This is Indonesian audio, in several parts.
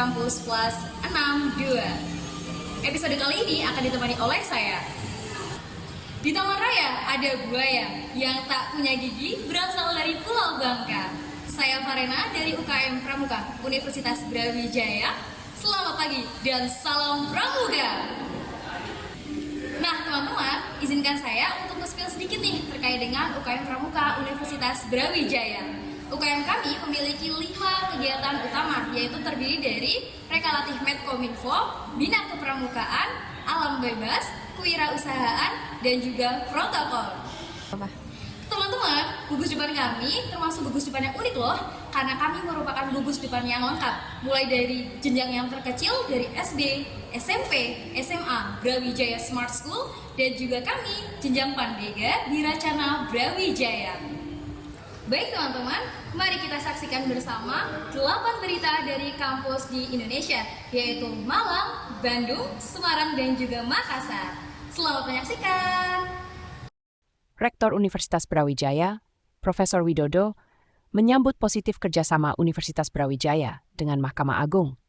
Kampus Plus 62. Episode kali ini akan ditemani oleh saya. Di Taman Raya ada buaya yang tak punya gigi berasal dari Pulau Bangka. Saya Farena dari UKM Pramuka Universitas Brawijaya. Selamat pagi dan salam Pramuka. Nah teman-teman, izinkan saya untuk nge-spill sedikit nih terkait dengan UKM Pramuka Universitas Brawijaya. UKM kami memiliki 5 kegiatan utama, yaitu terdiri dari Rekalatif Medkominfo, Bina Kepramukaan, Alam Bebas, Kewirausahaan, dan juga Protokol. Teman-teman, gugus depan kami termasuk gugus depan yang unik loh, karena kami merupakan gugus depan yang lengkap, mulai dari jenjang yang terkecil dari SD, SMP, SMA, Brawijaya Smart School, dan juga kami jenjang Pandega di Racana Brawijaya. Baik teman-teman, mari kita saksikan bersama 8 berita dari kampus di Indonesia, yaitu Malang, Bandung, Semarang, dan juga Makassar. Selamat menyaksikan. Rektor Universitas Brawijaya, Profesor Widodo, menyambut positif kerjasama Universitas Brawijaya dengan Mahkamah Agung.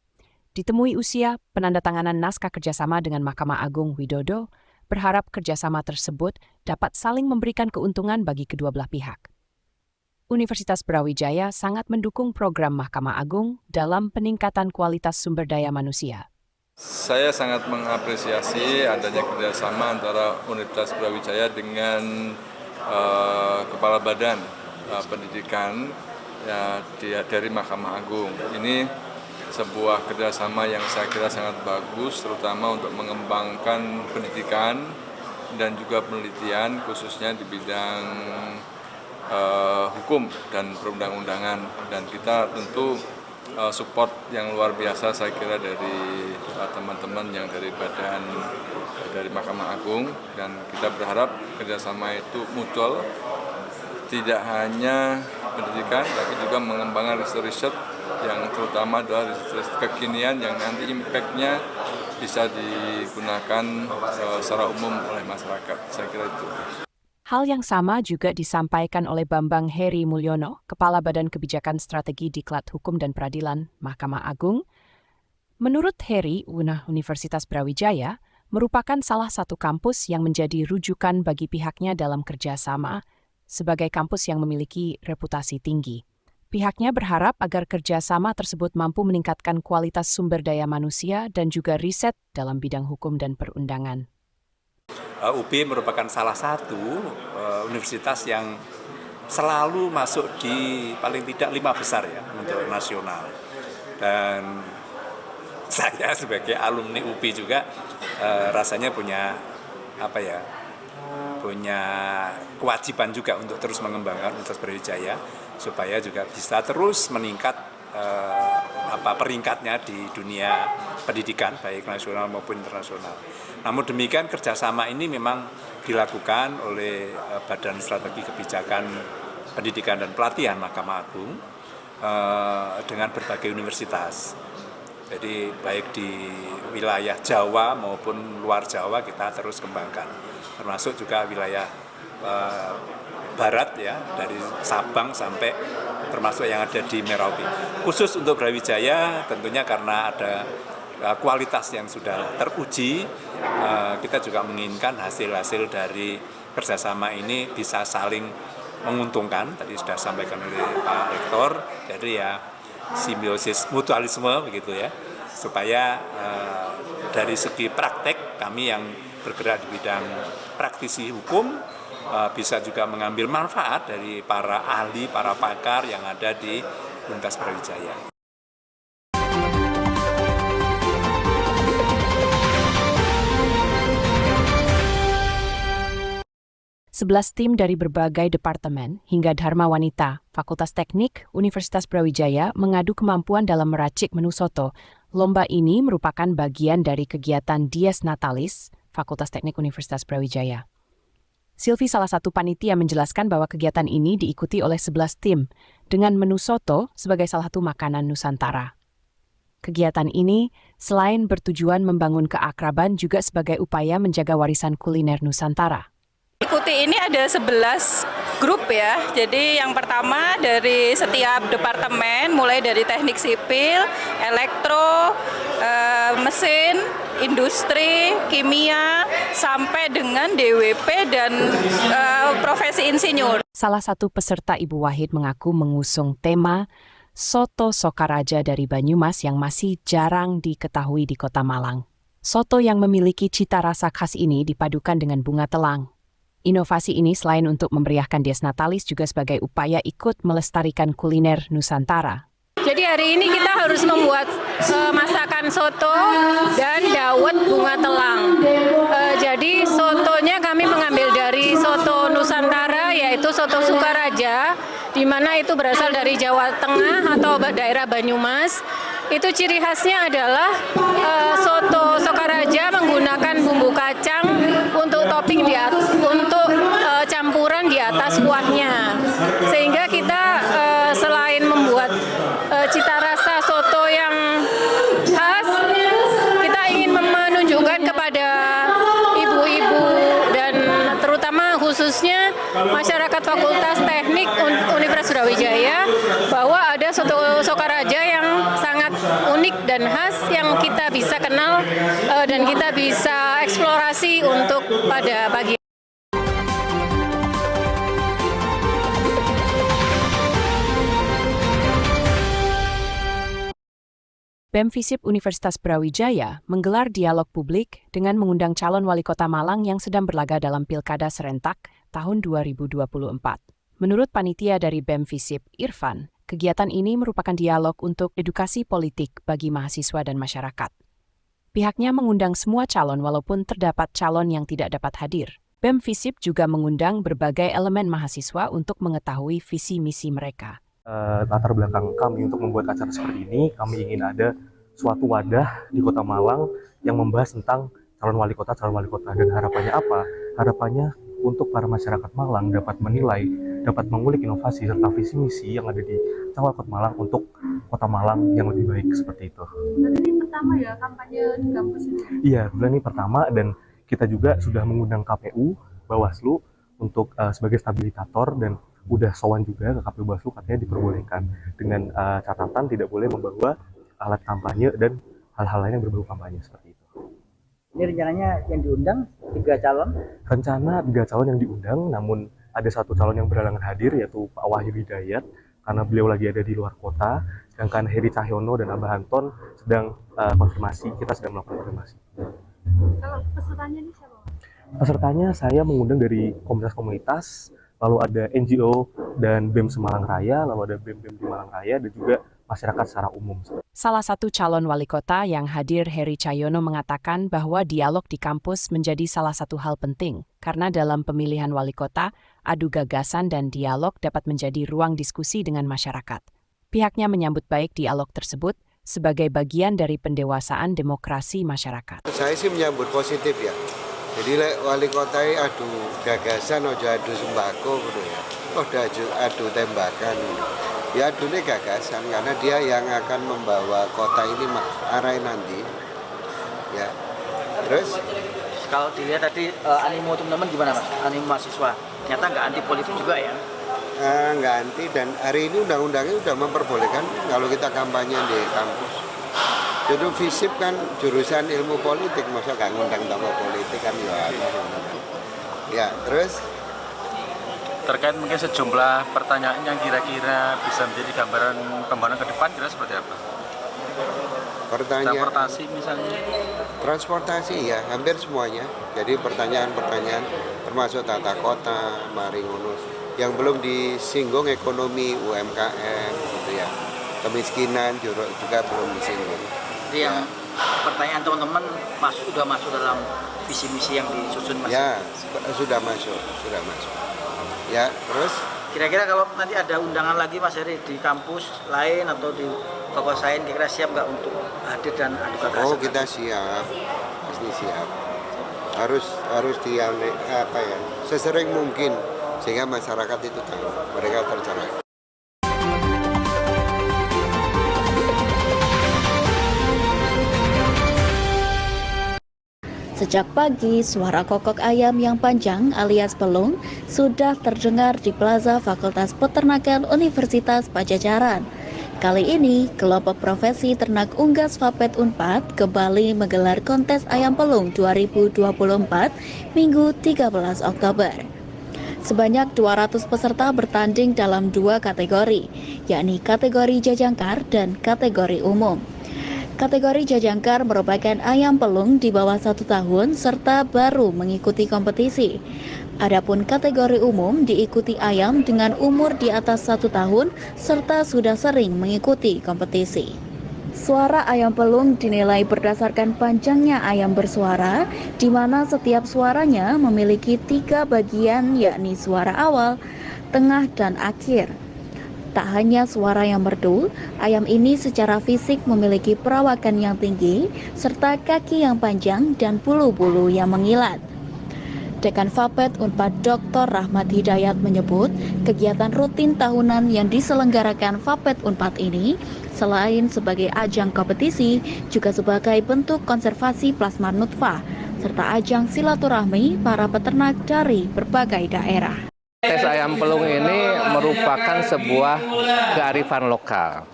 Ditemui usia penandatanganan naskah kerjasama dengan Mahkamah Agung, Widodo berharap kerjasama tersebut dapat saling memberikan keuntungan bagi kedua belah pihak. Universitas Brawijaya sangat mendukung program Mahkamah Agung dalam peningkatan kualitas sumber daya manusia. Saya sangat mengapresiasi adanya kerjasama antara Universitas Brawijaya dengan Kepala Badan Pendidikan dari Mahkamah Agung. Ini sebuah kerjasama yang saya kira sangat bagus, terutama untuk mengembangkan pendidikan dan juga penelitian, khususnya di bidang hukum dan perundang-undangan, dan kita tentu support yang luar biasa saya kira dari teman-teman yang dari Mahkamah Agung, dan kita berharap kerjasama itu mutual, tidak hanya pendidikan tapi juga mengembangkan riset-riset yang terutama adalah riset kekinian yang nanti impact-nya bisa digunakan secara umum oleh masyarakat. Saya kira itu. Hal yang sama juga disampaikan oleh Bambang Heri Mulyono, Kepala Badan Kebijakan Strategi Diklat Hukum dan Peradilan Mahkamah Agung. Menurut Heri, Universitas Brawijaya merupakan salah satu kampus yang menjadi rujukan bagi pihaknya dalam kerjasama sebagai kampus yang memiliki reputasi tinggi. Pihaknya berharap agar kerjasama tersebut mampu meningkatkan kualitas sumber daya manusia dan juga riset dalam bidang hukum dan perundangan. UB merupakan salah satu universitas yang selalu masuk di paling tidak 5 besar ya untuk nasional. Dan saya sebagai alumni UB juga rasanya punya punya kewajiban juga untuk terus mengembangkan Universitas Brawijaya supaya juga bisa terus meningkat peringkatnya di dunia pendidikan baik nasional maupun internasional. Namun demikian kerjasama ini memang dilakukan oleh Badan Strategi Kebijakan Pendidikan dan Pelatihan Mahkamah Agung dengan berbagai universitas. Jadi baik di wilayah Jawa maupun luar Jawa kita terus kembangkan, termasuk juga wilayah barat ya, dari Sabang sampai termasuk yang ada di Merauke. Khusus untuk Brawijaya tentunya karena ada kualitas yang sudah teruji, kita juga menginginkan hasil-hasil dari kerjasama ini bisa saling menguntungkan. Tadi sudah sampaikan oleh Pak Rektor, jadi ya simbiosis mutualisme begitu ya, supaya dari segi praktek kami yang bergerak di bidang praktisi hukum bisa juga mengambil manfaat dari para ahli, para pakar yang ada di Universitas Brawijaya. Sebelas tim dari berbagai departemen hingga Dharma Wanita, Fakultas Teknik, Universitas Brawijaya mengadu kemampuan dalam meracik menu soto. Lomba ini merupakan bagian dari kegiatan Dies Natalis, Fakultas Teknik Universitas Brawijaya. Silvi, salah satu panitia, menjelaskan bahwa kegiatan ini diikuti oleh 11 tim dengan menu soto sebagai salah satu makanan Nusantara. Kegiatan ini selain bertujuan membangun keakraban juga sebagai upaya menjaga warisan kuliner Nusantara. Ikuti ini ada 11 grup ya. Jadi yang pertama dari setiap departemen, mulai dari teknik sipil, elektro, mesin, industri, kimia, sampai dengan DWP dan profesi insinyur. Salah satu peserta Ibu Wahid mengaku mengusung tema Soto Sokaraja dari Banyumas yang masih jarang diketahui di Kota Malang. Soto yang memiliki cita rasa khas ini dipadukan dengan bunga telang. Inovasi ini selain untuk memeriahkan Dies Natalis juga sebagai upaya ikut melestarikan kuliner Nusantara. Jadi hari ini kita harus membuat masakan soto dan dawet bunga telang. Jadi sotonya kami mengambil dari soto Nusantara, yaitu soto Sokaraja, di mana itu berasal dari Jawa Tengah atau daerah Banyumas. Itu ciri khasnya adalah soto Sokaraja menggunakan bumbu kacang untuk topping untuk campuran di atas kuahnya. Sehingga kita selain membuat cita rasa soto yang khas, kita ingin menunjukkan kepada ibu-ibu dan terutama khususnya masyarakat Fakultas Teknik Universitas Brawijaya bahwa ada soto Sokaraja yang sangat unik dan khas yang kita bisa kenal dan kita bisa eksplorasi untuk pada pagi. BEM FISIP Universitas Brawijaya menggelar dialog publik dengan mengundang calon wali kota Malang yang sedang berlaga dalam Pilkada Serentak tahun 2024. Menurut panitia dari BEM FISIP, Irfan, kegiatan ini merupakan dialog untuk edukasi politik bagi mahasiswa dan masyarakat. Pihaknya mengundang semua calon walaupun terdapat calon yang tidak dapat hadir. BEM FISIP juga mengundang berbagai elemen mahasiswa untuk mengetahui visi misi mereka. Latar belakang kami untuk membuat acara seperti ini, kami ingin ada suatu wadah di Kota Malang yang membahas tentang calon wali kota. Dan harapannya apa? Harapannya untuk para masyarakat Malang dapat menilai, dapat mengulik inovasi serta visi misi yang ada di Cawal Kota Malang untuk Kota Malang yang lebih baik seperti itu. Berarti ini pertama ya kampanye di kampus ini? Iya, bulan ini pertama dan kita juga sudah mengundang KPU, Bawaslu untuk sebagai stabilitator dan udah sowan juga ke KPU Bawaslu, katanya diperbolehkan dengan catatan tidak boleh membawa alat kampanye dan hal-hal lain yang berbau kampanye seperti itu. Ini rencananya yang diundang 3 calon? Rencana 3 calon yang diundang, namun ada 1 calon yang berhalangan hadir yaitu Pak Wahyu Hidayat karena beliau lagi ada di luar kota, sedangkan Heri Cahyono dan Abah Anton sedang konfirmasi, kita sedang melakukan konfirmasi. Kalau pesertanya ini siapa? Pesertanya saya mengundang dari komunitas-komunitas, lalu ada NGO dan BEM Semarang Raya, lalu ada BEM-BEM di Malang Raya, dan juga masyarakat secara umum. Salah satu calon wali kota yang hadir, Heri Cahyono, mengatakan bahwa dialog di kampus menjadi salah satu hal penting, karena dalam pemilihan wali kota, adu gagasan dan dialog dapat menjadi ruang diskusi dengan masyarakat. Pihaknya menyambut baik dialog tersebut sebagai bagian dari pendewasaan demokrasi masyarakat. Saya sih menyambut positif ya. Jadi wali kota ini adu gagasan, ojo adu sembako gitu ya. Adu tembakan. Ya adunya gagasan karena dia yang akan membawa kota ini arahin nanti. Ya. Terus Kalau dilihat tadi animo teman-teman gimana Mas? Animo mahasiswa? Ternyata nggak anti politik juga ya? nggak anti dan hari ini undang-undangnya sudah memperbolehkan kalau kita kampanye di kampus. Jadi FISIP kan jurusan ilmu politik, masa nggak ngundang tokoh politik kan ya. Terus terkait mungkin sejumlah pertanyaan yang kira-kira bisa menjadi gambaran pembangunan ke depan, kira seperti apa? Pertanyaan Transportasi misalnya? Transportasi ya, hampir semuanya. Jadi pertanyaan-pertanyaan termasuk tata kota, maringunus, yang belum disinggung ekonomi UMKM, gitu ya. Kemiskinan juga belum disinggung. Jadi yang pertanyaan teman-teman sudah masuk dalam visi misi yang disusun Mas? Ya, sudah masuk. Ya, terus? Kira-kira kalau nanti ada undangan lagi Mas Heri di kampus lain atau di fakultas lain, kira-kira siap nggak untuk hadir dan adu gagasan? Oh, kita siap, pasti siap. Harus sesering mungkin sehingga masyarakat itu tahu, mereka tercerahkan. Sejak pagi, suara kokok ayam yang panjang alias pelung sudah terdengar di Plaza Fakultas Peternakan Universitas Pajajaran. Kali ini, kelompok profesi ternak unggas Fapet Unpad kembali menggelar kontes ayam pelung 2024 Minggu 13 Oktober. Sebanyak 200 peserta bertanding dalam 2 kategori, yakni kategori jajangkar dan kategori umum. Kategori jajangkar merupakan ayam pelung di bawah 1 tahun serta baru mengikuti kompetisi. Adapun kategori umum diikuti ayam dengan umur di atas 1 tahun serta sudah sering mengikuti kompetisi. Suara ayam pelung dinilai berdasarkan panjangnya ayam bersuara, di mana setiap suaranya memiliki 3 bagian, yakni suara awal, tengah, dan akhir. Tak hanya suara yang merdu, ayam ini secara fisik memiliki perawakan yang tinggi, serta kaki yang panjang dan bulu-bulu yang mengilat. Dekan Fapet Unpad Dr. Rahmat Hidayat menyebut, kegiatan rutin tahunan yang diselenggarakan Fapet Unpad ini, selain sebagai ajang kompetisi, juga sebagai bentuk konservasi plasma nutfah, serta ajang silaturahmi para peternak dari berbagai daerah. Tes ayam pelung ini merupakan sebuah kearifan lokal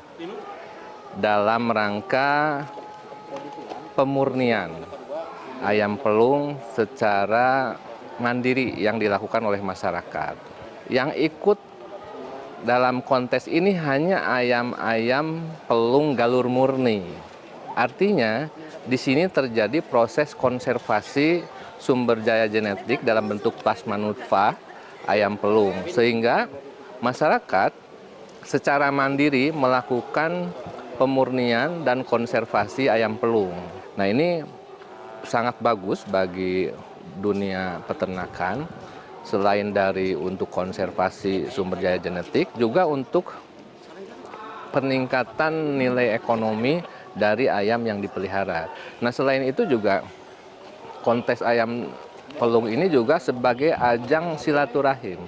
dalam rangka pemurnian ayam pelung secara mandiri yang dilakukan oleh masyarakat. Yang ikut dalam kontes ini hanya ayam-ayam pelung galur murni. Artinya di sini terjadi proses konservasi sumber daya genetik dalam bentuk plasma nutfah ayam pelung, sehingga masyarakat secara mandiri melakukan pemurnian dan konservasi ayam pelung. Nah, ini sangat bagus bagi dunia peternakan, selain dari untuk konservasi sumber daya genetik, juga untuk peningkatan nilai ekonomi dari ayam yang dipelihara. Nah, selain itu juga kontes ayam pelung ini juga sebagai ajang silaturahim,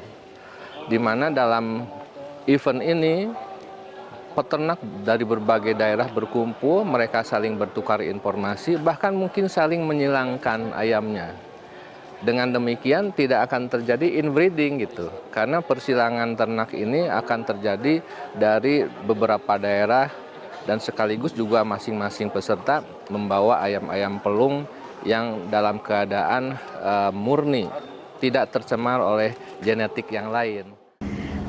di mana dalam event ini peternak dari berbagai daerah berkumpul, mereka saling bertukar informasi, bahkan mungkin saling menyilangkan ayamnya. Dengan demikian tidak akan terjadi inbreeding gitu, karena persilangan ternak ini akan terjadi dari beberapa daerah dan sekaligus juga masing-masing peserta membawa ayam-ayam pelung yang dalam keadaan murni, tidak tercemar oleh genetik yang lain.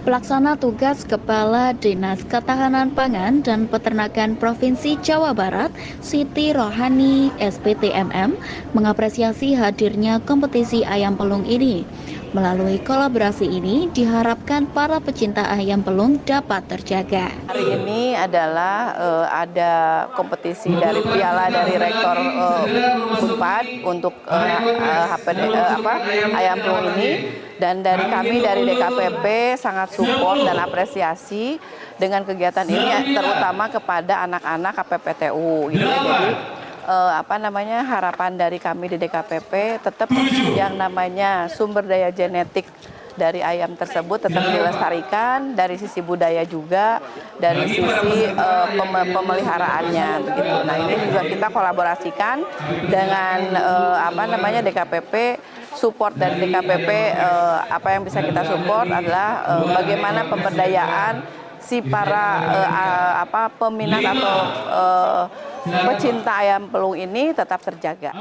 Pelaksana tugas Kepala Dinas Ketahanan Pangan dan Peternakan Provinsi Jawa Barat, Siti Rohani SPTMM, mengapresiasi hadirnya kompetisi ayam pelung ini. Melalui kolaborasi ini, diharapkan para pecinta ayam pelung dapat terjaga. Hari ini adalah ada kompetisi dari piala dari Rektor Unpad untuk ayam pelung ini, dan dari kami dari DKPP sangat support dan apresiasi dengan kegiatan ini, terutama kepada anak-anak KPPTU. Gitu. Jadi harapan dari kami di DKPP tetap yang namanya sumber daya genetik dari ayam tersebut tetap dilestarikan, dari sisi budaya juga, dari sisi pemeliharaannya begitu. Nah, ini juga kita kolaborasikan dengan DKPP, support dari DKPP. Apa yang bisa kita support adalah bagaimana pemberdayaan si para peminat atau pecinta ayam pelung ini tetap terjaga.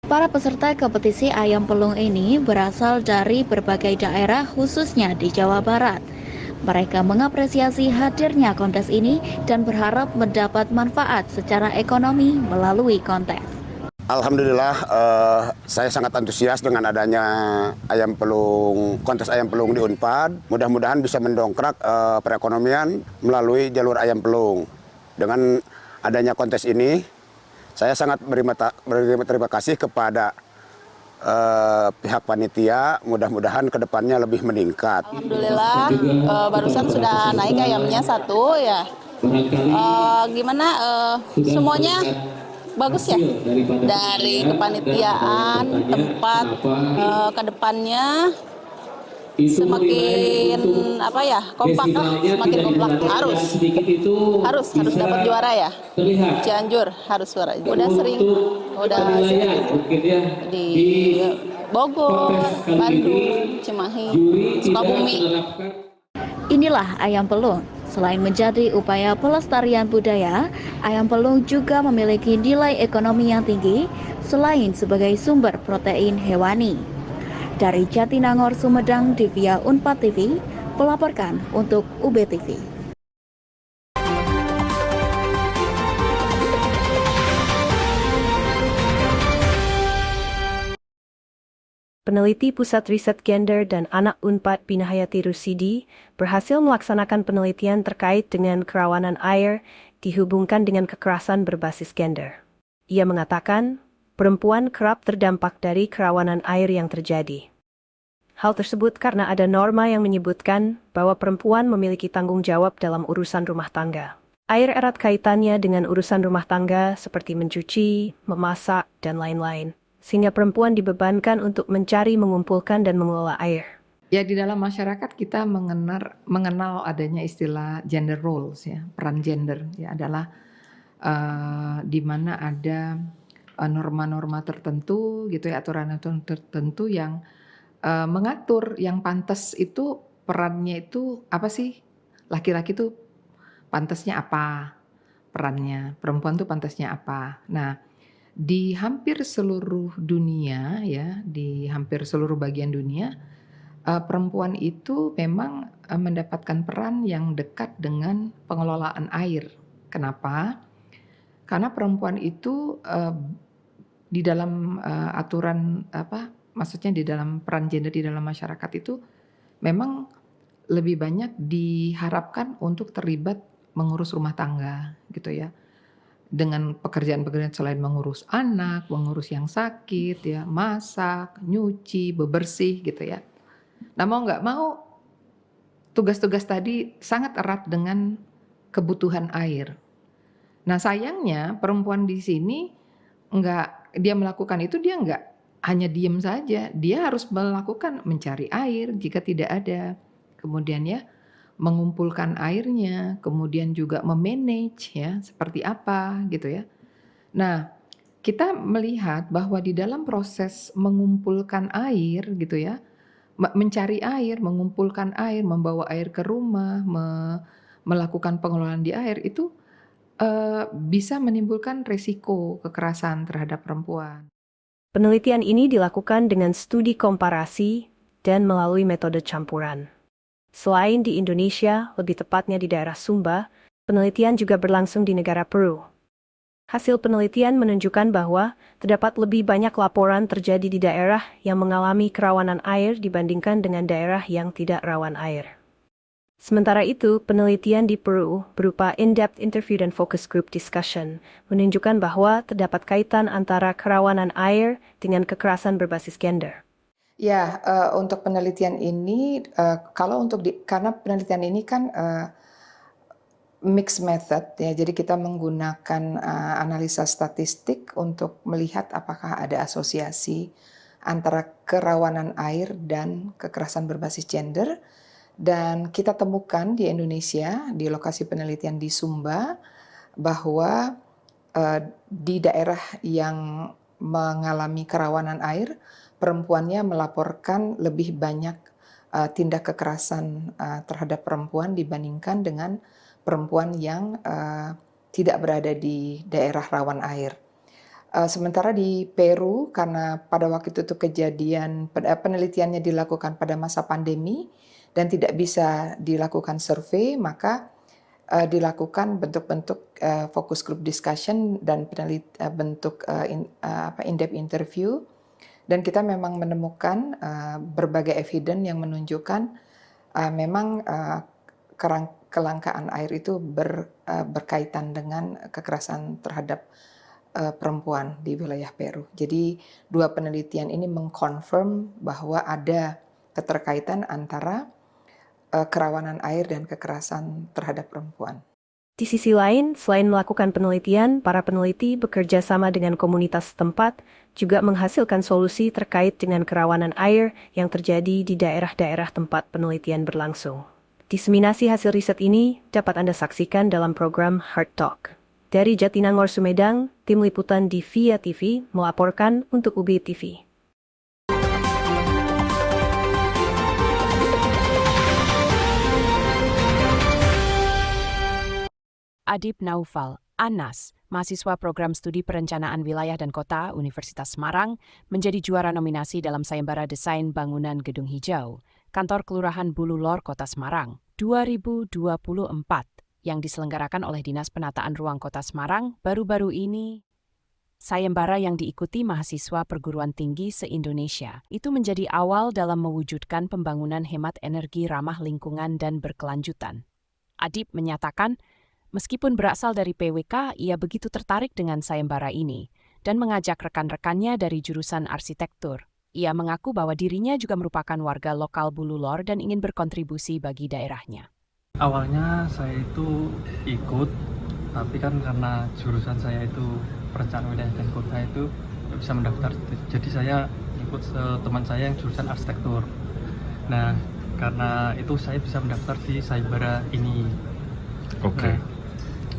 Para peserta kompetisi ayam pelung ini berasal dari berbagai daerah, khususnya di Jawa Barat. Mereka mengapresiasi hadirnya kontes ini dan berharap mendapat manfaat secara ekonomi melalui kontes. Alhamdulillah, saya sangat antusias dengan adanya kontes ayam pelung di Unpad. Mudah-mudahan bisa mendongkrak perekonomian melalui jalur ayam pelung. Dengan adanya kontes ini, saya sangat berterima kasih kepada pihak panitia. Mudah-mudahan kedepannya lebih meningkat. Alhamdulillah, barusan sudah naik ayamnya 1 ya. Semuanya bagus ya, dari kepanitiaan, tempat, kedepannya semakin apa ya, kompak lah, semakin kompak. Harus dapat juara ya. Cianjur harus juara. Udah sering di Bogor, Bandung, Cimahi, Sukabumi. Inilah ayam pelung. Selain menjadi upaya pelestarian budaya, ayam pelung juga memiliki nilai ekonomi yang tinggi selain sebagai sumber protein hewani. Dari Jatinangor, Sumedang, Divya Unpad TV, melaporkan untuk UBTV. Peneliti Pusat Riset Gender dan Anak Unpad Pinahayati Rusidi berhasil melaksanakan penelitian terkait dengan kerawanan air dihubungkan dengan kekerasan berbasis gender. Ia mengatakan, perempuan kerap terdampak dari kerawanan air yang terjadi. Hal tersebut karena ada norma yang menyebutkan bahwa perempuan memiliki tanggung jawab dalam urusan rumah tangga. Air erat kaitannya dengan urusan rumah tangga seperti mencuci, memasak, dan lain-lain, sehingga perempuan dibebankan untuk mencari, mengumpulkan, dan mengelola air. Ya, di dalam masyarakat kita mengenal adanya istilah gender roles, ya, peran gender, ya, adalah di mana ada norma-norma tertentu gitu ya, aturan-aturan tertentu yang mengatur yang pantas itu perannya itu apa sih? Laki-laki itu pantasnya apa? Perannya, perempuan tuh pantasnya apa? Nah, di hampir seluruh dunia ya, di hampir seluruh bagian dunia, perempuan itu memang mendapatkan peran yang dekat dengan pengelolaan air. Kenapa? Karena perempuan itu di dalam aturan maksudnya di dalam peran gender di dalam masyarakat itu memang lebih banyak diharapkan untuk terlibat mengurus rumah tangga gitu ya, dengan pekerjaan-pekerjaan selain mengurus anak, mengurus yang sakit ya, masak, nyuci, bebersih gitu ya. Nah, mau nggak mau tugas-tugas tadi sangat erat dengan kebutuhan air. Nah, sayangnya perempuan di sini dia melakukan itu, dia nggak hanya diem saja, dia harus melakukan mencari air jika tidak ada, kemudian ya mengumpulkan airnya, kemudian juga memanage ya seperti apa gitu ya. Nah, kita melihat bahwa di dalam proses mengumpulkan air gitu ya, mencari air, mengumpulkan air, membawa air ke rumah, melakukan pengelolaan di air itu bisa menimbulkan resiko kekerasan terhadap perempuan. Penelitian ini dilakukan dengan studi komparasi dan melalui metode campuran. Selain di Indonesia, lebih tepatnya di daerah Sumba, penelitian juga berlangsung di negara Peru. Hasil penelitian menunjukkan bahwa terdapat lebih banyak laporan terjadi di daerah yang mengalami kerawanan air dibandingkan dengan daerah yang tidak rawan air. Sementara itu, penelitian di Peru berupa in-depth interview dan focus group discussion menunjukkan bahwa terdapat kaitan antara kerawanan air dengan kekerasan berbasis gender. Ya, untuk penelitian ini, karena penelitian ini kan mixed method ya, jadi kita menggunakan analisa statistik untuk melihat apakah ada asosiasi antara kerawanan air dan kekerasan berbasis gender. Dan kita temukan di Indonesia, di lokasi penelitian di Sumba, bahwa di daerah yang mengalami kerawanan air, perempuannya melaporkan lebih banyak tindak kekerasan terhadap perempuan dibandingkan dengan perempuan yang tidak berada di daerah rawan air. Sementara di Peru, karena pada waktu itu kejadian penelitiannya dilakukan pada masa pandemi dan tidak bisa dilakukan survei, maka dilakukan bentuk-bentuk focus group discussion dan bentuk in-depth interview. Dan kita memang menemukan berbagai evidence yang menunjukkan memang kelangkaan air itu berkaitan dengan kekerasan terhadap perempuan di wilayah Peru. Jadi dua penelitian ini mengkonfirm bahwa ada keterkaitan antara kerawanan air dan kekerasan terhadap perempuan. Di sisi lain, selain melakukan penelitian, para peneliti bekerja sama dengan komunitas setempat, juga menghasilkan solusi terkait dengan kerawanan air yang terjadi di daerah-daerah tempat penelitian berlangsung. Diseminasi hasil riset ini dapat Anda saksikan dalam program Heart Talk. Dari Jatinangor, Sumedang, tim liputan di Via TV melaporkan untuk UB TV. Adib Naufal, Anas, mahasiswa program studi perencanaan wilayah dan kota Universitas Semarang, menjadi juara nominasi dalam sayembara desain bangunan gedung hijau, Kantor Kelurahan Bululor, Kota Semarang, 2024, yang diselenggarakan oleh Dinas Penataan Ruang Kota Semarang baru-baru ini. Sayembara yang diikuti mahasiswa perguruan tinggi se-Indonesia itu menjadi awal dalam mewujudkan pembangunan hemat energi ramah lingkungan dan berkelanjutan. Adib menyatakan, meskipun berasal dari PWK, ia begitu tertarik dengan sayembara ini dan mengajak rekan-rekannya dari jurusan arsitektur. Ia mengaku bahwa dirinya juga merupakan warga lokal Bululor dan ingin berkontribusi bagi daerahnya. Awalnya saya itu ikut, tapi kan karena jurusan saya itu perencanaan wilayah dan kota itu tidak bisa mendaftar. Jadi saya ikut teman saya yang jurusan arsitektur. Nah, karena itu saya bisa mendaftar di sayembara ini. Oke.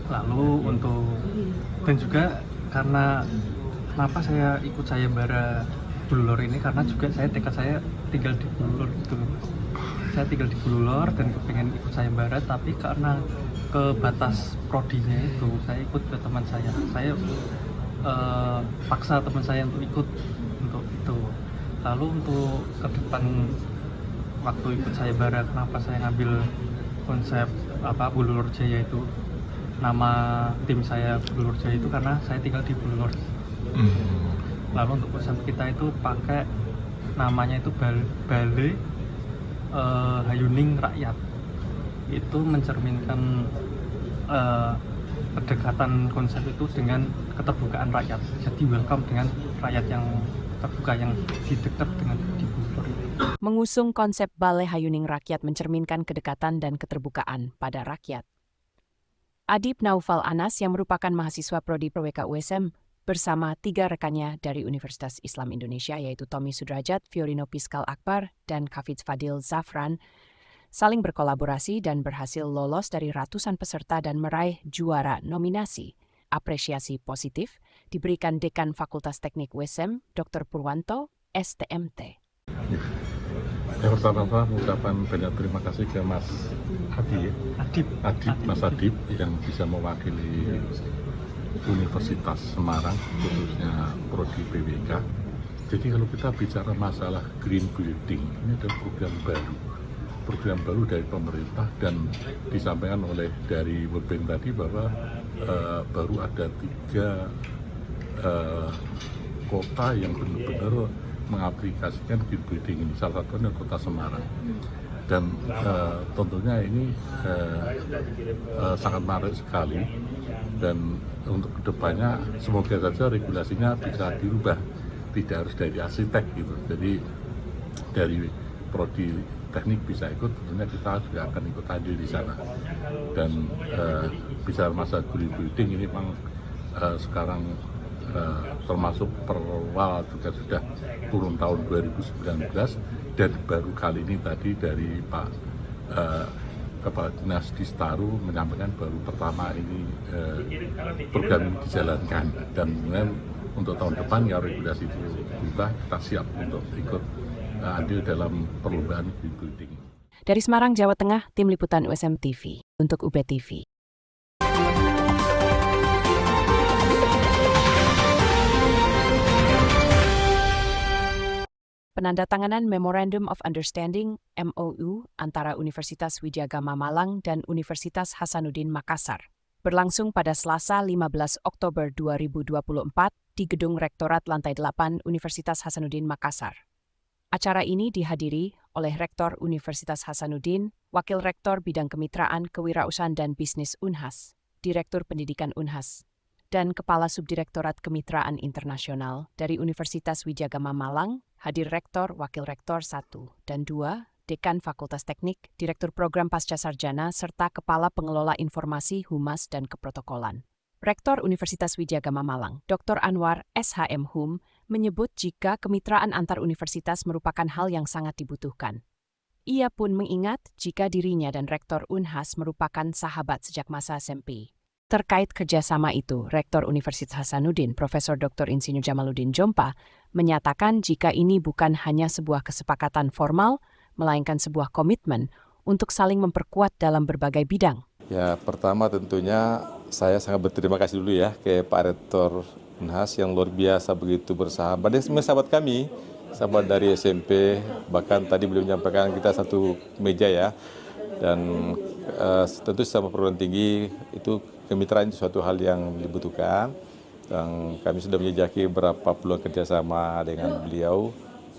Nah, lalu dan juga karena kenapa saya ikut sayembara Bululor ini, karena juga tekad saya tinggal di Bululor gitu. Saya tinggal di Bululor dan kepengen ikut sayembara, tapi karena ke batas prodinya itu saya ikut ke teman saya. Saya paksa teman saya untuk ikut untuk itu. Lalu untuk ke depan waktu ikut sayembara, kenapa saya ngambil konsep Bululor Jaya itu, nama tim saya Bululor Jaya itu karena saya tinggal di Bululor. Lalu untuk konsep kita itu pakai namanya itu Balai Hayuning Rakyat. Itu mencerminkan kedekatan konsep itu dengan keterbukaan rakyat. Jadi welcome dengan rakyat yang terbuka, yang dekat dengan di Bululor. Mengusung konsep Balai Hayuning Rakyat mencerminkan kedekatan dan keterbukaan pada rakyat. Adib Naufal Anas yang merupakan mahasiswa prodi PWK USM bersama 3 rekannya dari Universitas Islam Indonesia yaitu Tommy Sudrajat, Fiorino Piskal Akbar, dan Kafidz Fadil Zafran saling berkolaborasi dan berhasil lolos dari ratusan peserta dan meraih juara nominasi. Apresiasi positif diberikan Dekan Fakultas Teknik USM, Dr. Purwanto, STMT. Yang pertama mengucapkan banyak terima kasih ke Mas Mas Adib yang bisa mewakili Universitas Semarang, khususnya prodi PWK. Jadi kalau kita bicara masalah green building, ini ada program baru dari pemerintah, dan disampaikan oleh dari World Bank tadi bahwa baru ada 3 kota yang benar-benar mengaplikasikan green building ini, salah satunya Kota Semarang. Dan tentunya ini sangat menarik sekali, dan untuk kedepannya semoga saja regulasinya bisa dirubah, tidak harus dari arsitek gitu. Jadi dari prodi teknik bisa ikut, tentunya kita juga akan ikut hadir di sana. Dan bicara masa green building ini memang sekarang termasuk perwal juga sudah turun tahun 2019, dan baru kali ini tadi dari Pak Kepala Dinas Distaru menyampaikan baru pertama ini program ini dijalankan, dan kemudian untuk tahun depan ya regulasi itu berubah, kita siap untuk ikut andil dalam perlombaan green building. Dari Semarang, Jawa Tengah, tim liputan USM TV untuk UB TV. Penandatanganan Memorandum of Understanding (MOU) antara Universitas Widyagama Malang dan Universitas Hasanuddin Makassar berlangsung pada Selasa 15 Oktober 2024 di Gedung Rektorat Lantai 8 Universitas Hasanuddin Makassar. Acara ini dihadiri oleh Rektor Universitas Hasanuddin, Wakil Rektor Bidang Kemitraan, Kewirausahaan dan Bisnis UNHAS, Direktur Pendidikan UNHAS, dan Kepala Subdirektorat Kemitraan Internasional dari Universitas Widyagama Malang, hadir Rektor, Wakil Rektor 1 dan 2, Dekan Fakultas Teknik, Direktur Program Pasca Sarjana, serta Kepala Pengelola Informasi, Humas, dan Keprotokolan. Rektor Universitas Widyagama Malang, Dr. Anwar SHM Hum, menyebut jika kemitraan antar universitas merupakan hal yang sangat dibutuhkan. Ia pun mengingat jika dirinya dan Rektor Unhas merupakan sahabat sejak masa SMP. Terkait kerjasama itu, Rektor Universitas Hasanuddin, Profesor Dr. Insinyur Jamaluddin Jompa, menyatakan jika ini bukan hanya sebuah kesepakatan formal, melainkan sebuah komitmen untuk saling memperkuat dalam berbagai bidang. Ya, pertama tentunya saya sangat berterima kasih dulu ya ke Pak Rektor Unhas yang luar biasa begitu bersahabat. Dia sebenarnya sahabat kami, sahabat dari SMP, bahkan tadi beliau menyampaikan kita satu meja ya. Dan tentu sama perguruan tinggi itu kemitraan itu suatu hal yang dibutuhkan. Dan kami sudah menjajaki beberapa peluang kerjasama dengan beliau,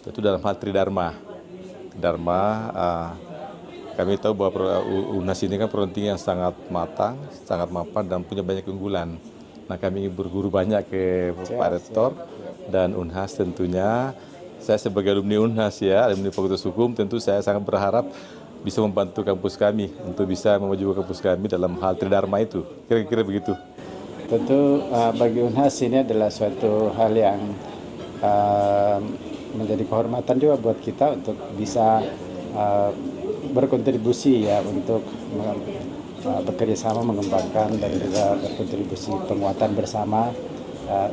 tentu dalam hal Tridharma. Kami tahu bahwa UNHAS ini kan perguruan tinggi yang sangat matang, sangat mapan, dan punya banyak keunggulan. Nah, kami ingin berguru banyak ke Pak Rektor dan UNHAS tentunya. Saya sebagai alumni UNHAS ya, alumni Fakultas Hukum, tentu saya sangat berharap bisa membantu kampus kami untuk bisa memajukan kampus kami dalam hal Tridharma itu. Kira-kira begitu. Tentu bagi UNHAS ini adalah suatu hal yang menjadi kehormatan juga buat kita untuk bisa berkontribusi ya untuk bekerja sama mengembangkan dan juga berkontribusi penguatan bersama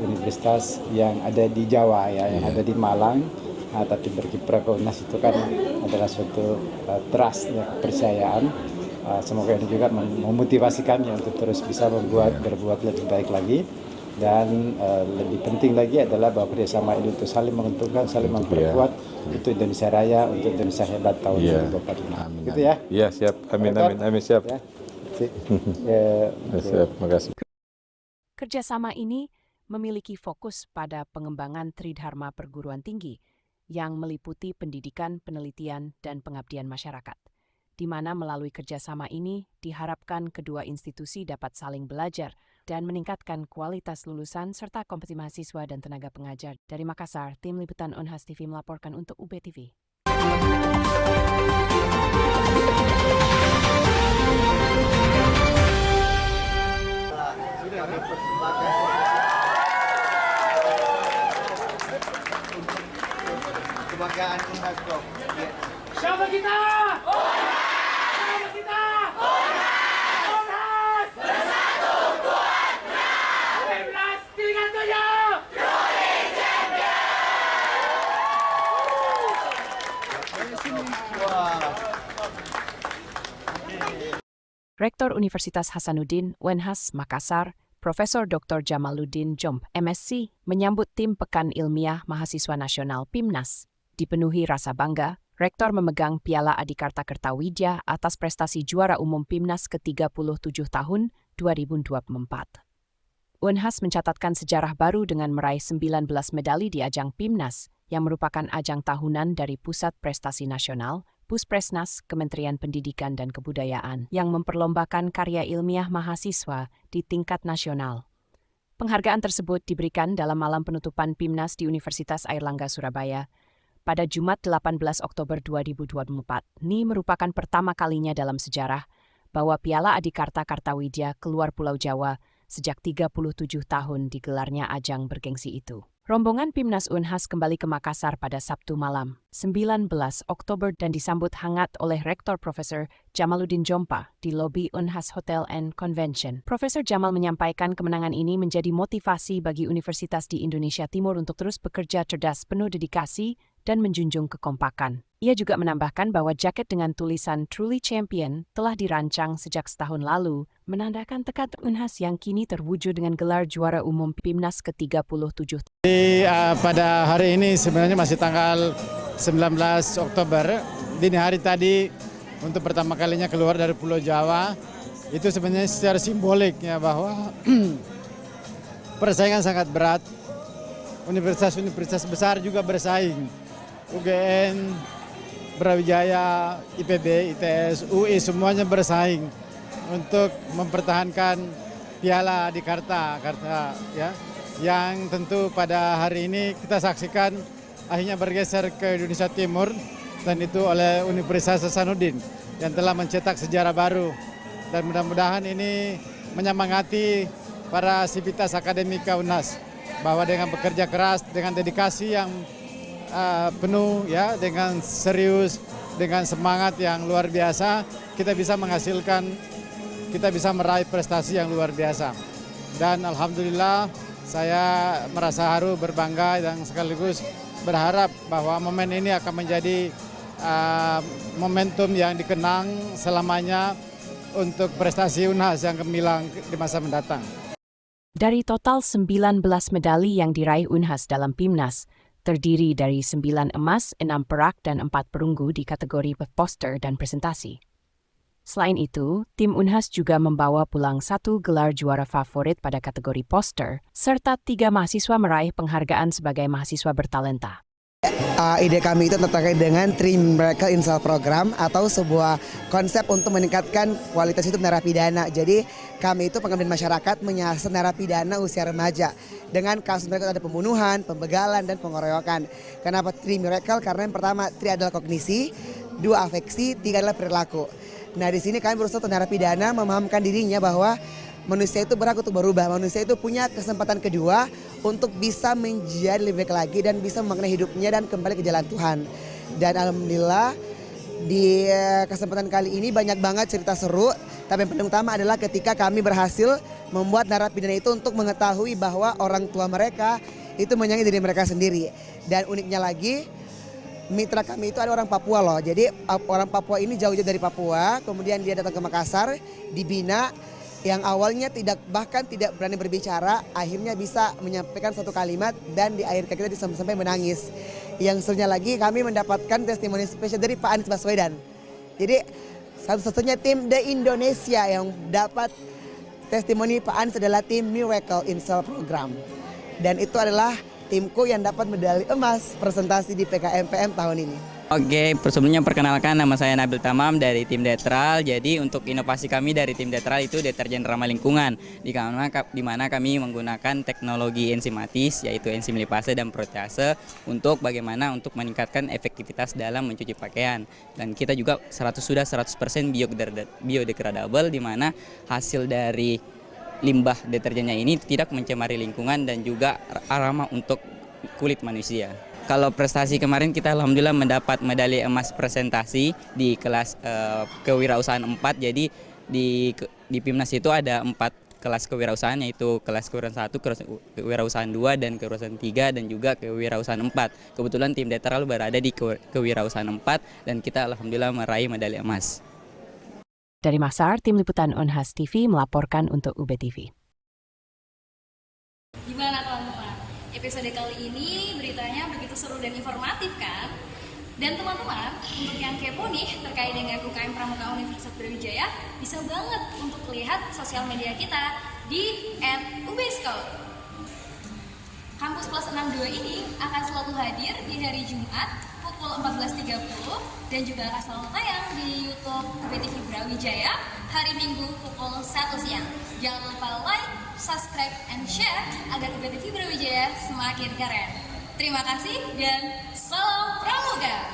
universitas yang ada di Jawa ya, yang ada di Malang. Tapi berkiprah ke UNHAS itu kan adalah suatu trust ya, kepercayaan. Semoga ini juga memotivasi kami untuk terus bisa berbuat lebih baik lagi. Dan lebih penting lagi adalah bahwa kerjasama ini untuk saling menguntungkan, saling memperkuat untuk Indonesia Raya, untuk Indonesia hebat tahun 2045. Gitu ya? Iya, siap. Amin, siap. Ya. Siap, makasih. Kerjasama ini memiliki fokus pada pengembangan Tridharma perguruan tinggi yang meliputi pendidikan, penelitian, dan pengabdian masyarakat, di mana melalui kerjasama ini diharapkan kedua institusi dapat saling belajar dan meningkatkan kualitas lulusan serta kompetensi mahasiswa dan tenaga pengajar. Dari Makassar, Tim Liputan UNHAS TV melaporkan untuk UBTV. Kebanggaan UNHAS, Prof. Siapa kita? Siapa kita? UNHAS! Bersatu kuat menang! 1137! Truly champion! Rektor Universitas Hasanuddin, UNHAS, Makassar, Profesor Dr. Jamaluddin Jompa, MSc, menyambut tim Pekan Ilmiah Mahasiswa Nasional PIMNAS. Dipenuhi rasa bangga, Rektor memegang Piala Adikarta Kertawidya atas prestasi juara umum PIMNAS ke-37 tahun 2024. UNHAS mencatatkan sejarah baru dengan meraih 19 medali di ajang PIMNAS, yang merupakan ajang tahunan dari Pusat Prestasi Nasional, Puspresnas, Kementerian Pendidikan dan Kebudayaan, yang memperlombakan karya ilmiah mahasiswa di tingkat nasional. Penghargaan tersebut diberikan dalam malam penutupan PIMNAS di Universitas Airlangga, Surabaya, pada Jumat 18 Oktober 2024. Ini merupakan pertama kalinya dalam sejarah bahwa Piala Adikarta Kartawidya keluar Pulau Jawa sejak 37 tahun digelarnya ajang bergengsi itu. Rombongan PIMNAS UNHAS kembali ke Makassar pada Sabtu malam, 19 Oktober dan disambut hangat oleh Rektor Profesor Jamaluddin Jompa di lobi UNHAS Hotel and Convention. Profesor Jamal menyampaikan kemenangan ini menjadi motivasi bagi universitas di Indonesia Timur untuk terus bekerja cerdas, penuh dedikasi, dan menjunjung kekompakan. Ia juga menambahkan bahwa jaket dengan tulisan Truly Champion telah dirancang sejak setahun lalu, menandakan tekad UNHAS yang kini terwujud dengan gelar juara umum PIMNAS ke-37. Pada hari ini sebenarnya masih tanggal 19 Oktober, dini hari tadi untuk pertama kalinya keluar dari Pulau Jawa, itu sebenarnya secara simbolik ya bahwa persaingan sangat berat, universitas-universitas besar juga bersaing. UGN, Brawijaya, IPB, ITS, UI semuanya bersaing untuk mempertahankan Piala Adikarta ya, yang tentu pada hari ini kita saksikan akhirnya bergeser ke Indonesia Timur dan itu oleh Universitas Hasanuddin yang telah mencetak sejarah baru. Dan mudah-mudahan ini menyemangati para sivitas akademika UNHAS bahwa dengan bekerja keras, dengan dedikasi yang penuh, ya, dengan serius, dengan semangat yang luar biasa, kita bisa meraih prestasi yang luar biasa. Dan alhamdulillah saya merasa haru, berbangga, dan sekaligus berharap bahwa momen ini akan menjadi momentum yang dikenang selamanya untuk prestasi UNHAS yang gemilang di masa mendatang. Dari total 19 medali yang diraih UNHAS dalam PIMNAS, terdiri dari 9 emas, 6 perak, dan 4 perunggu di kategori poster dan presentasi. Selain itu, tim UNHAS juga membawa pulang 1 gelar juara favorit pada kategori poster, serta 3 mahasiswa meraih penghargaan sebagai mahasiswa bertalenta. Ide kami itu terkait dengan Three Miracle Install Program atau sebuah konsep untuk meningkatkan kualitas hidup narapidana. Jadi kami itu pengabdian masyarakat menyasar narapidana usia remaja dengan kasus mereka ada pembunuhan, pembegalan, dan pengeroyokan. Kenapa Three Miracle? Karena yang pertama, Three adalah kognisi, 2 afeksi, 3 adalah perilaku. Nah, di sini kami berusaha untuk narapidana memahamkan dirinya bahwa manusia itu berhak untuk berubah. Manusia itu punya kesempatan kedua untuk bisa menjadi lebih baik lagi dan bisa memaknai hidupnya dan kembali ke jalan Tuhan. Dan alhamdulillah di kesempatan kali ini banyak banget cerita seru. Tapi yang paling utama adalah ketika kami berhasil membuat narapidana itu untuk mengetahui bahwa orang tua mereka itu menyayangi diri mereka sendiri. Dan uniknya lagi, mitra kami itu ada orang Papua loh. Jadi orang Papua ini jauh-jauh dari Papua, kemudian dia datang ke Makassar, dibina, yang awalnya bahkan tidak berani berbicara, akhirnya bisa menyampaikan satu kalimat dan di akhir kita sampai menangis. Yang serunya lagi kami mendapatkan testimoni spesial dari Pak Anies Baswedan. Jadi satu-satunya tim The Indonesia yang dapat testimoni Pak Anies adalah tim Miracle Install Program. Dan itu adalah timku yang dapat medali emas presentasi di PKMPM tahun ini. Oke, sebelumnya perkenalkan, nama saya Nabil Tamam dari tim Detral. Jadi untuk inovasi kami dari tim Detral itu deterjen ramah lingkungan, di mana kami menggunakan teknologi enzimatis yaitu enzim lipase dan protease untuk bagaimana untuk meningkatkan efektivitas dalam mencuci pakaian. Dan kita juga sudah 100% biodegradable, di mana hasil dari limbah deterjennya ini tidak mencemari lingkungan dan juga ramah untuk kulit manusia. Kalau prestasi kemarin kita alhamdulillah mendapat medali emas presentasi di kelas kewirausahaan 4. Jadi di PIMNAS itu ada 4 kelas kewirausahaan, yaitu kelas kewirausahaan 1, kewirausahaan 2, dan kewirausahaan 3, dan juga kewirausahaan 4. Kebetulan tim Detral berada di kewirausahaan 4 dan kita alhamdulillah meraih medali emas. Dari Makassar, tim liputan UNHAS TV melaporkan untuk UBTV. Gimana teman-teman? Episode kali ini beritanya begitu seru dan informatif kan? Dan teman-teman, untuk yang kepo nih terkait dengan UKM Pramuka Universitas Brawijaya, bisa banget untuk lihat sosial media kita di @ubscout. Kampus Plus 62 ini akan selalu hadir di hari Jumat pukul 14.30 dan juga akan selalu tayang di YouTube UBTV Brawijaya hari Minggu pukul 1 siang. Jangan lupa like, subscribe, and share agar UBTV Brawijaya semakin keren. Terima kasih dan salam Pramuka!